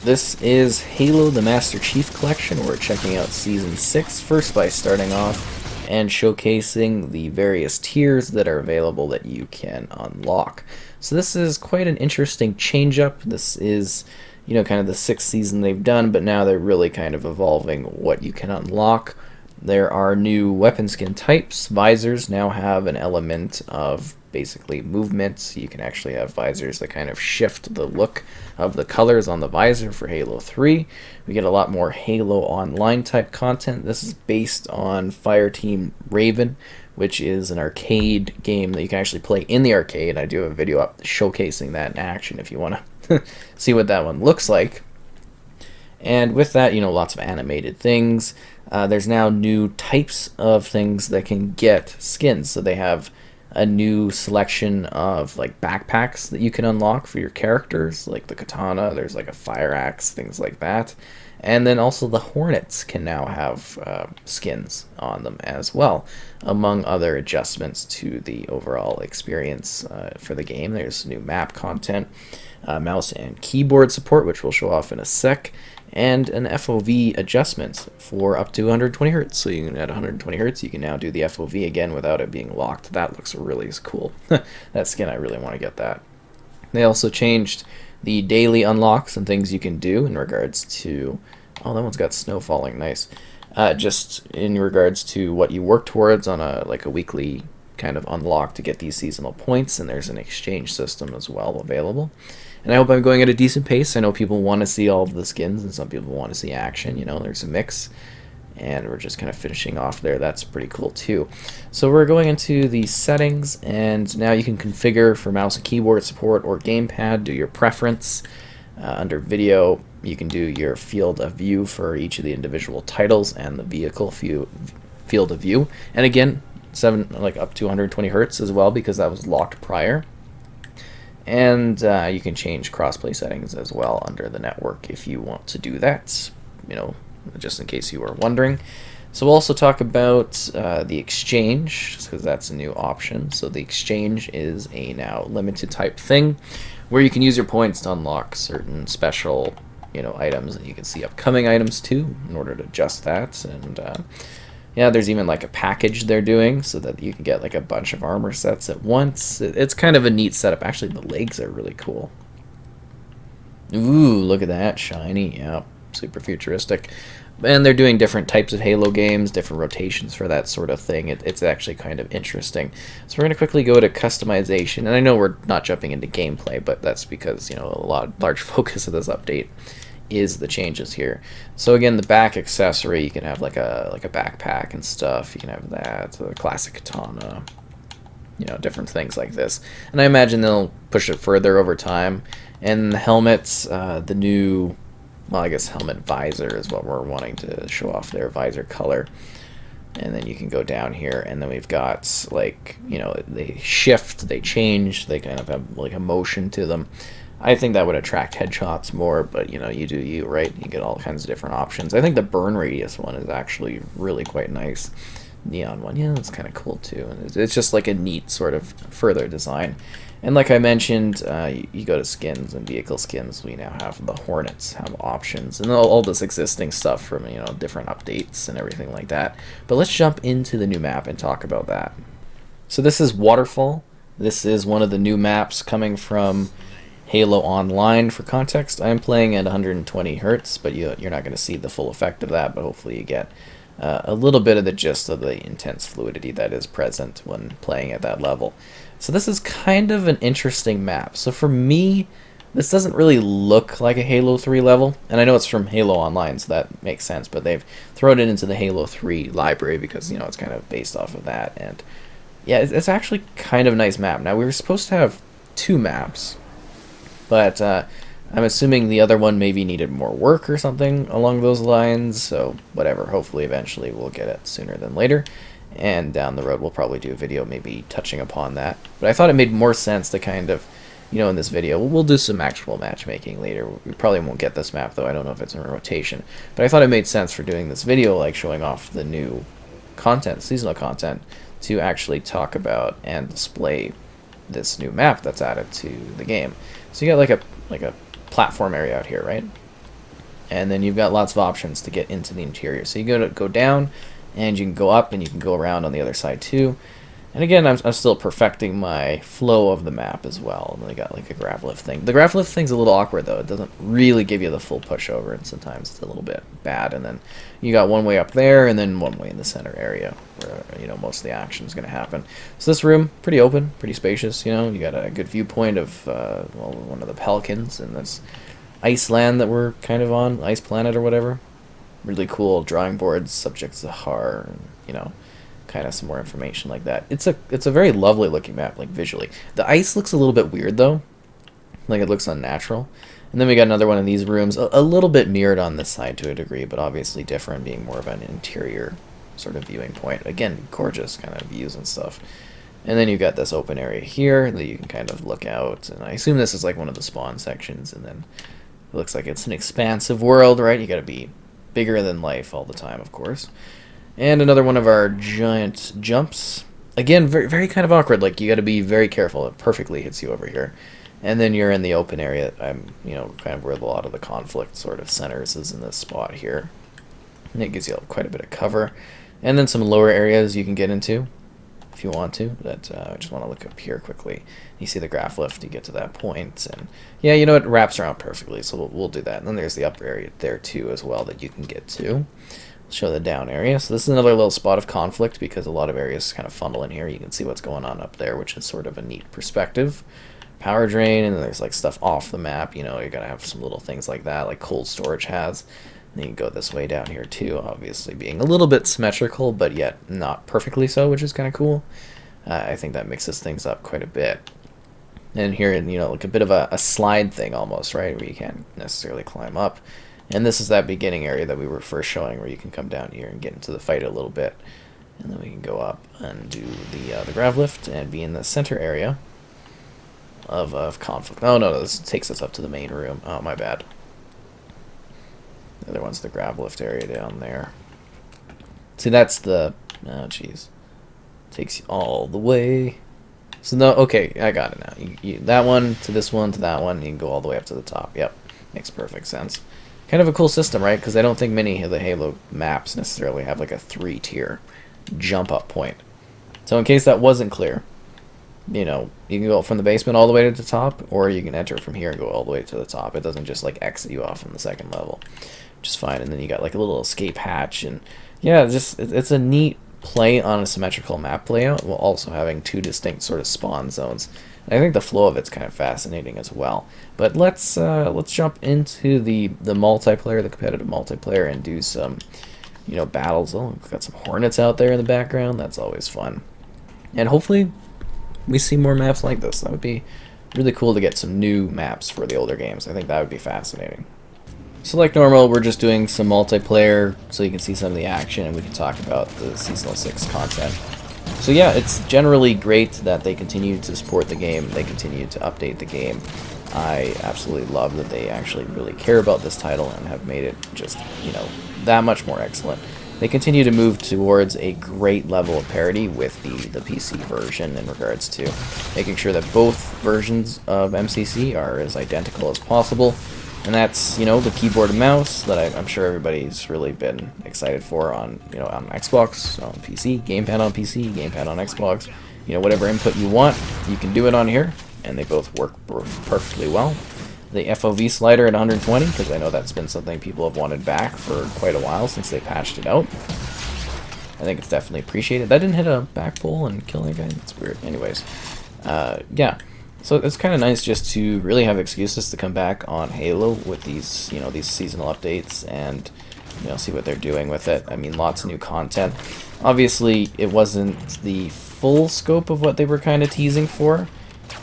This is Halo the Master Chief Collection. We're checking out Season 6 first by starting off and showcasing the various tiers that are available that you can unlock. So this is quite an interesting change-up. This is, kind of the 6th season they've done, but now they're really kind of evolving what you can unlock. There are new weapon skin types. Visors now have an element of basically movement. You can actually have visors that kind of shift the look of the colors on the visor for Halo 3. We get a lot more Halo Online type content. This is based on Fireteam Raven, which is an arcade game that you can actually play in the arcade. I do have a video up showcasing that in action if you want to see what that one looks like. And with that, lots of animated things. There's now new types of things that can get skins. So they have a new selection of like backpacks that you can unlock for your characters, like the katana. There's like a fire axe, things like that. And then also the Hornets can now have skins on them as well, among other adjustments to the overall experience for the game. There's new map content, mouse and keyboard support, which we'll show off in a sec, and an FOV adjustment for up to 120 Hz. So you can at 120 Hz, you can now do the FOV again without it being locked. That looks really cool. That skin, I really want to get that. They also changed the daily unlocks and things you can do in regards to... Oh, that one's got snow falling, nice. Just in regards to what you work towards on a weekly kind of unlock to get these seasonal points, and there's an exchange system as well available. And I hope I'm going at a decent pace. I know people want to see all of the skins, and some people want to see action. There's a mix. And we're just kind of finishing off there. That's pretty cool too. So we're going into the settings, and now you can configure for mouse and keyboard support or gamepad, do your preference. Under video, you can do your field of view for each of the individual titles and the vehicle field of view. And again, up to 120 Hz as well, because that was locked prior. And you can change crossplay settings as well under the network if you want to do that, just in case you were wondering. So we'll also talk about the exchange, because that's a new option. So the exchange is a now limited type thing where you can use your points to unlock certain special items, and you can see upcoming items too in order to adjust that. And there's even like a package they're doing so that you can get like a bunch of armor sets at once. It's kind of a neat setup. Actually, the legs are really cool. Ooh, look at that, shiny. Yeah, super futuristic. And they're doing different types of Halo games, different rotations for that sort of thing. It's actually kind of interesting. So we're going to quickly go to customization. And I know we're not jumping into gameplay, but that's because, large focus of this update is the changes here. So again, the back accessory, you can have like a backpack and stuff. You can have that, a classic katana, different things like this. And I imagine they'll push it further over time. And the helmets, the new... Well, I guess helmet visor is what we're wanting to show off there, visor color. And then you can go down here, and then we've got, they shift, they change, they kind of have like a motion to them. I think that would attract headshots more, but, you do you, right? You get all kinds of different options. I think the burn radius one is actually really quite nice. Neon one, yeah, that's kind of cool too. And it's just like a neat sort of further design. And like I mentioned, you go to skins and vehicle skins. We now have the Hornets have options, and all this existing stuff from different updates and everything like that. But let's jump into the new map and talk about that. So this is Waterfall. This is one of the new maps coming from Halo Online. For context, I'm playing at 120 Hz, but you're not going to see the full effect of that. But hopefully you get a little bit of the gist of the intense fluidity that is present when playing at that level. So this is kind of an interesting map. So for me, this doesn't really look like a Halo 3 level. And I know it's from Halo Online, so that makes sense. But they've thrown it into the Halo 3 library because, it's kind of based off of that. And yeah, it's actually kind of a nice map. Now, we were supposed to have 2 maps. But I'm assuming the other one maybe needed more work or something along those lines. So whatever, hopefully eventually we'll get it sooner than later. And down the road we'll probably do a video maybe touching upon that. But I thought it made more sense to kind of, in this video, we'll do some actual matchmaking later. We probably won't get this map though, I don't know if it's in rotation. But I thought it made sense for doing this video, like showing off the new content, seasonal content, to actually talk about and display this new map that's added to the game. So you got like a platform area out here, right? and then you've got lots of options to get into the interior. So you go down, and you can go up, and you can go around on the other side too. And again, I'm still perfecting my flow of the map as well. And I got like a grab lift thing. The grab lift thing's a little awkward though. It doesn't really give you the full pushover, and sometimes it's a little bit bad. And then you got one way up there, and then one way in the center area where most of the action is going to happen. So this room, pretty open, pretty spacious. You got a good viewpoint of one of the pelicans in this ice land that we're kind of on, ice planet or whatever. Really cool drawing boards, subjects to horror, kind of some more information like that. It's a very lovely looking map, like visually. The ice looks a little bit weird though, like it looks unnatural. And then we got another one of these rooms, a little bit mirrored on this side to a degree, but obviously different, being more of an interior sort of viewing point. Again, gorgeous kind of views and stuff. And then you've got this open area here that you can kind of look out, and I assume this is like one of the spawn sections, and then it looks like it's an expansive world, right? You gotta be bigger than life all the time, of course. And another one of our giant jumps. Again, very, very kind of awkward. Like, you got to be very careful. It perfectly hits you over here. And then you're in the open area. I'm, kind of where a lot of the conflict sort of centers is in this spot here. And it gives you quite a bit of cover. And then some lower areas you can get into if you want to. That I just want to look up here quickly. You see the graph lift. You get to that point, and yeah, it wraps around perfectly. So we'll do that. And then there's the upper area there too as well that you can get to. Show the down area. So this is another little spot of conflict because a lot of areas kind of funnel in here. You can see what's going on up there, which is sort of a neat perspective. Power drain, and then there's like stuff off the map. You gotta have some little things like that, like cold storage has. And then you can go this way down here too, obviously being a little bit symmetrical, but yet not perfectly so, which is kind of cool. I think that mixes things up quite a bit. And here, like a bit of a slide thing almost, right, where you can't necessarily climb up. And this is that beginning area that we were first showing, where you can come down here and get into the fight a little bit. And then we can go up and do the grav lift and be in the center area of conflict. Oh, no, this takes us up to the main room. Oh, my bad. The other one's the grav lift area down there. See, that's the... Oh, jeez. Takes you all the way. So, no, okay, I got it now. That one to this one to that one, and you can go all the way up to the top. Yep, makes perfect sense. Kind of a cool system, right? Because I don't think many of the Halo maps necessarily have like a 3-tier jump up point. So in case that wasn't clear, you can go from the basement all the way to the top, or you can enter from here and go all the way to the top. It doesn't just like exit you off on the second level, which is fine. And then you got like a little escape hatch, and yeah, it's a neat play on a symmetrical map layout while also having two distinct sort of spawn zones. I think the flow of it's kind of fascinating as well. But let's jump into the multiplayer, the competitive multiplayer, and do some, battles. Oh, we've got some hornets out there in the background. That's always fun. And hopefully we see more maps like this. That would be really cool to get some new maps for the older games. I think that would be fascinating. So like normal, we're just doing some multiplayer so you can see some of the action, and we can talk about the Seasonal 6 content. So yeah, it's generally great that they continue to support the game, they continue to update the game. I absolutely love that they actually really care about this title and have made it just, that much more excellent. They continue to move towards a great level of parity with the PC version in regards to making sure that both versions of MCC are as identical as possible. And that's, the keyboard and mouse that I'm sure everybody's really been excited for on, on Xbox, on PC, gamepad on PC, gamepad on Xbox. Whatever input you want, you can do it on here, and they both work perfectly well. The FOV slider at 120, because I know that's been something people have wanted back for quite a while since they patched it out. I think it's definitely appreciated. That didn't hit a back pull and kill a guy. It's weird. Anyways, yeah. So it's kind of nice just to really have excuses to come back on Halo with these, these seasonal updates and, see what they're doing with it. I mean, lots of new content. Obviously, it wasn't the full scope of what they were kind of teasing for,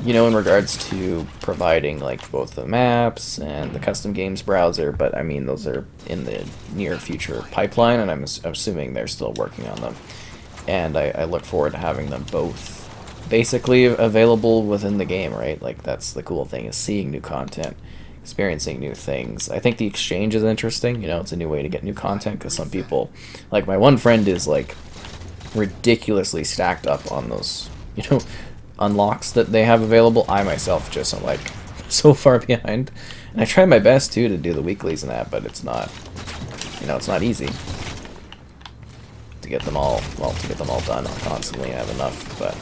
in regards to providing, like, both the maps and the custom games browser, but, I mean, those are in the near future pipeline, and I'm assuming they're still working on them. And I look forward to having them both basically available within the game, right? Like, that's the cool thing, is seeing new content, experiencing new things. I think the exchange is interesting. It's a new way to get new content, because some people, like my one friend, is like ridiculously stacked up on those, unlocks that they have available. I myself just am like so far behind. And I tried my best too to do the weeklies and that, but it's not, it's not easy to get them all, well, to get them all done constantly. I have enough, but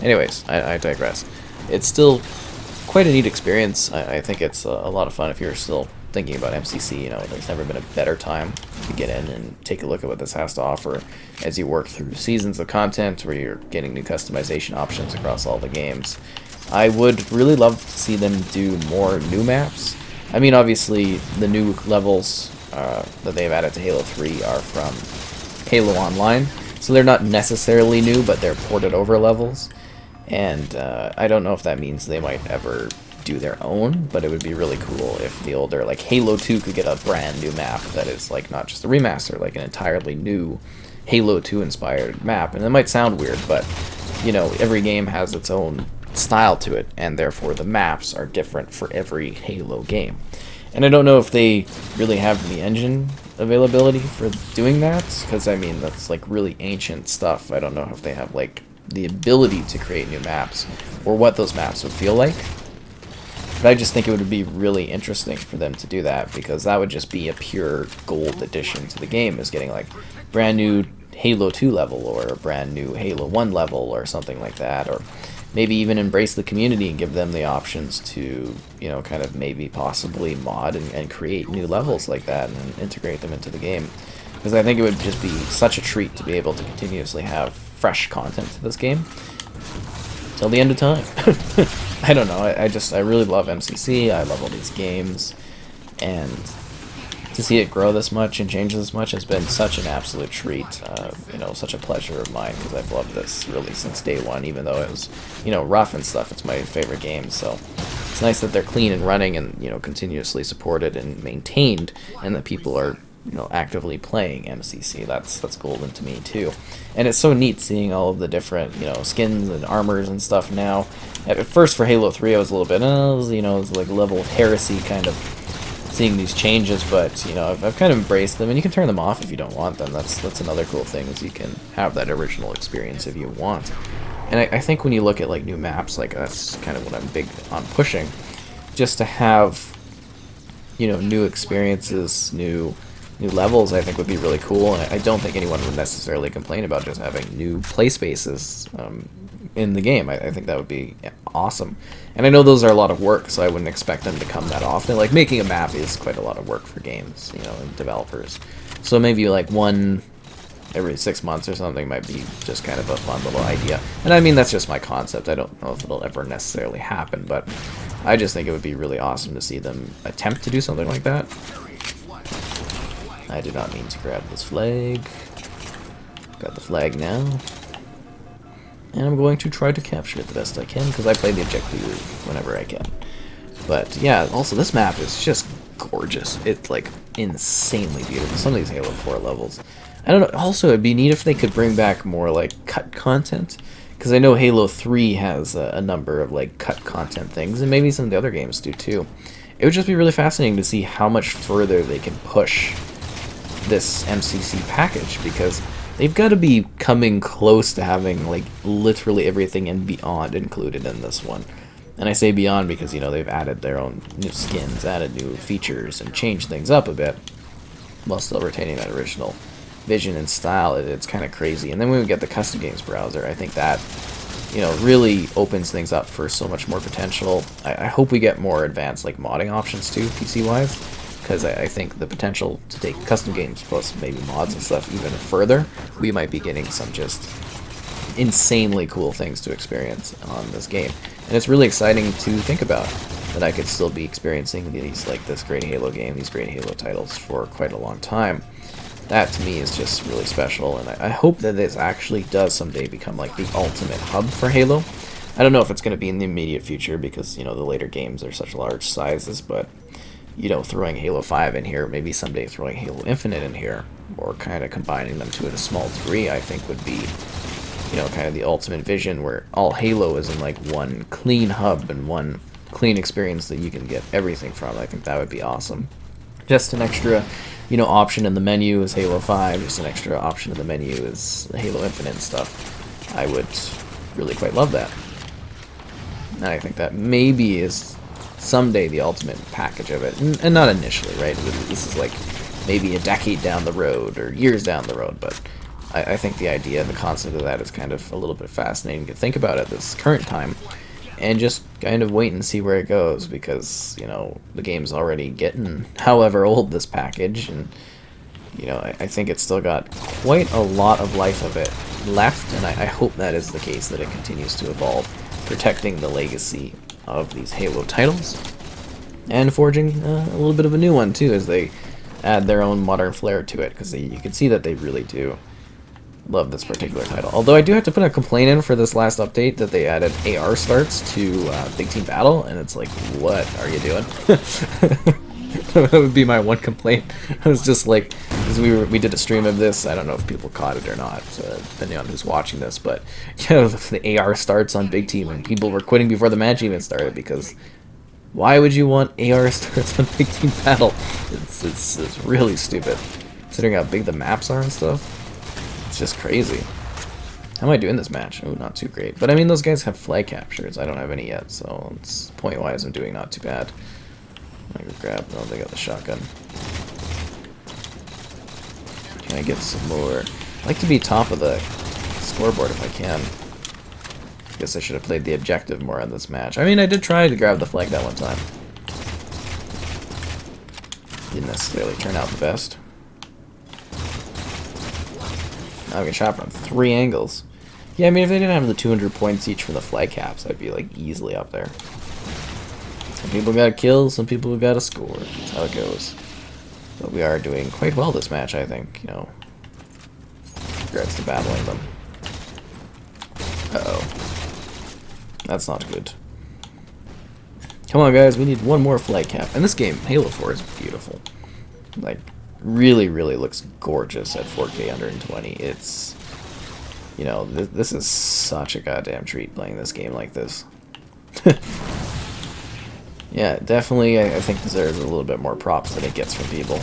anyways, I digress. It's still quite a neat experience. I think it's a lot of fun if you're still thinking about MCC. There's never been a better time to get in and take a look at what this has to offer as you work through seasons of content where you're getting new customization options across all the games. I would really love to see them do more new maps. I mean, obviously, the new levels that they've added to Halo 3 are from Halo Online, so they're not necessarily new, but they're ported over levels. And I don't know if that means they might ever do their own, but it would be really cool if the older, like Halo 2 could get a brand new map that is like not just a remaster, like an entirely new Halo 2 inspired map. And it might sound weird, but every game has its own style to it, and therefore the maps are different for every Halo game. And I don't know if they really have the engine availability for doing that, because I mean that's like really ancient stuff. I don't know if they have like the ability to create new maps or what those maps would feel like. But I just think it would be really interesting for them to do that, because that would just be a pure gold addition to the game, is getting like brand new Halo 2 level or a brand new Halo 1 level or something like that, or maybe even embrace the community and give them the options to, kind of maybe possibly mod and create new levels like that and integrate them into the game. Because I think it would just be such a treat to be able to continuously have fresh content to this game till the end of time. I don't know, I really love MCC, I love all these games, and to see it grow this much and change this much has been such an absolute treat, such a pleasure of mine, because I've loved this really since day one, even though it was, rough and stuff. It's my favorite game, so it's nice that they're clean and running and, continuously supported and maintained, and that people are actively playing MCC. That's golden to me too. And it's so neat seeing all of the different, skins and armors and stuff now. At first for Halo 3 I was a little bit, it's like a level of heresy kind of seeing these changes, but I've kind of embraced them, and you can turn them off if you don't want them. That's another cool thing, is you can have that original experience if you want. And I think when you look at like new maps, like that's kind of what I'm big on pushing, just to have new experiences, new levels, I think would be really cool. And I don't think anyone would necessarily complain about just having new play spaces in the game. I think that would be awesome. And I know those are a lot of work, so I wouldn't expect them to come that often. Like, making a map is quite a lot of work for games, and developers. So maybe like one every 6 months or something might be just kind of a fun little idea. And I mean, that's just my concept. I don't know if it'll ever necessarily happen, but I just think it would be really awesome to see them attempt to do something like that. I did not mean to grab this flag. Got the flag now. And I'm going to try to capture it the best I can, because I play the objective whenever I can. But yeah, also this map is just gorgeous. It's like insanely beautiful. Some of these Halo 4 levels. I don't know, also it'd be neat if they could bring back more like cut content, because I know Halo 3 has a number of like cut content things, and maybe some of the other games do too. It would just be really fascinating to see how much further they can push this MCC package, because they've got to be coming close to having like literally everything and beyond included in this one. And I say beyond because they've added their own new skins, added new features, and changed things up a bit while still retaining that original vision and style. It's kind of crazy. And then when we get the custom games browser, I think that really opens things up for so much more potential. I hope we get more advanced like modding options too, PC wise, because I think the potential to take custom games plus maybe mods and stuff even further, we might be getting some just insanely cool things to experience on this game. And it's really exciting to think about that I could still be experiencing these, like this great Halo game, these great Halo titles for quite a long time. That to me is just really special, and I hope that this actually does someday become like the ultimate hub for Halo. I don't know if it's going to be in the immediate future, because the later games are such large sizes, but throwing Halo 5 in here, maybe someday throwing Halo Infinite in here, or kind of combining them to a small degree, I think would be, kind of the ultimate vision, where all Halo is in like one clean hub and one clean experience that you can get everything from. I think that would be awesome. Just an extra, option in the menu is Halo 5, just an extra option in the menu is Halo Infinite and stuff. I would really quite love that. And I think that maybe is someday the ultimate package of it, and not initially, right? This is like maybe a decade down the road or years down the road, but I think the idea, the concept of that is kind of a little bit fascinating to think about at this current time, and just kind of wait and see where it goes, because, you know, the game's already getting however old this package, and, you know, I think it's still got quite a lot of life of it left, and I hope that is the case, that it continues to evolve, protecting the legacy of these Halo titles, and forging a little bit of a new one too, as they add their own modern flair to it, because you can see that they really do love this particular title. Although I do have to put a complaint in for this last update that they added AR starts to Big Team Battle, and it's like, what are you doing? That would be my one complaint. I was just like, because we did a stream of this, I don't know if people caught it or not, depending on who's watching this, but yeah, the AR starts on Big Team, and people were quitting before the match even started, because why would you want AR starts on Big Team Battle? It's really stupid, considering how big the maps are and stuff. It's just crazy. How am I doing this match? Oh, not too great. But I mean, those guys have flag captures. I don't have any yet, so it's point-wise I'm doing not too bad. I can grab. Oh, they got the shotgun. Can I get some more? I'd like to be top of the scoreboard if I can. Guess I should have played the objective more on this match. I mean, I did try to grab the flag that one time. Didn't necessarily turn out the best. I'm getting shot from 3 angles. Yeah, I mean, if they didn't have the 200 points each for the flag caps, I'd be, like, easily up there. Some people got kills, some people got a score. That's how it goes. But we are doing quite well this match, I think, you know. Regards to battling them. Uh-oh. That's not good. Come on, guys, we need one more flag cap. And this game, Halo 4, is beautiful. Like, really, really looks gorgeous at 4K 120. It's, you know, this is such a goddamn treat playing this game like this. Yeah, definitely, I think deserves a little bit more props than it gets from people.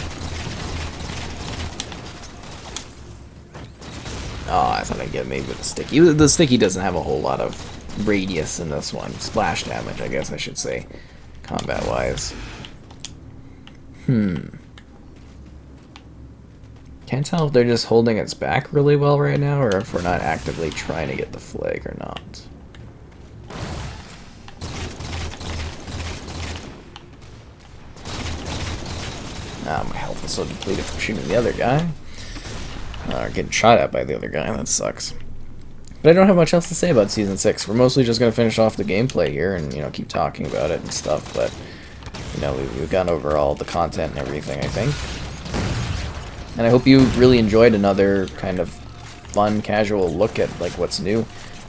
Oh, I thought I'd get maybe with the sticky. The sticky doesn't have a whole lot of radius in this one. Splash damage, I guess I should say, combat-wise. Can't tell if they're just holding its back really well right now, or if we're not actively trying to get the flag or not. Ah, my health is so depleted from shooting the other guy. Getting shot at by the other guy, that sucks. But I don't have much else to say about Season 6. We're mostly just going to finish off the gameplay here and, you know, keep talking about it and stuff, but, you know, we've gone over all the content and everything, I think. And I hope you really enjoyed another kind of fun, casual look at, like, what's new.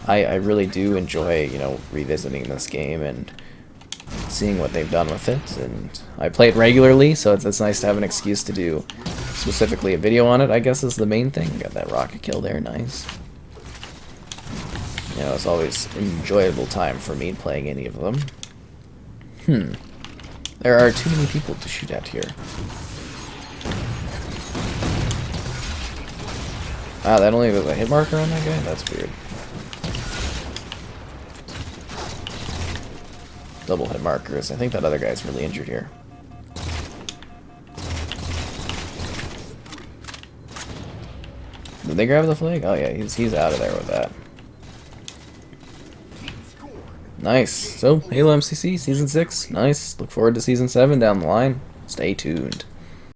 I really do enjoy, you know, revisiting this game and seeing what they've done with it. And I play it regularly, so it's nice to have an excuse to do specifically a video on it, I guess, is the main thing. Got that rocket kill there, nice. You know, it's always an enjoyable time for me playing any of them. There are too many people to shoot at here. Ah, that only has a hit marker on that guy? That's weird. Double hit markers. I think that other guy's really injured here. Did they grab the flag? Oh yeah, he's out of there with that. Nice. So, Halo MCC Season 6. Nice. Look forward to Season 7 down the line. Stay tuned.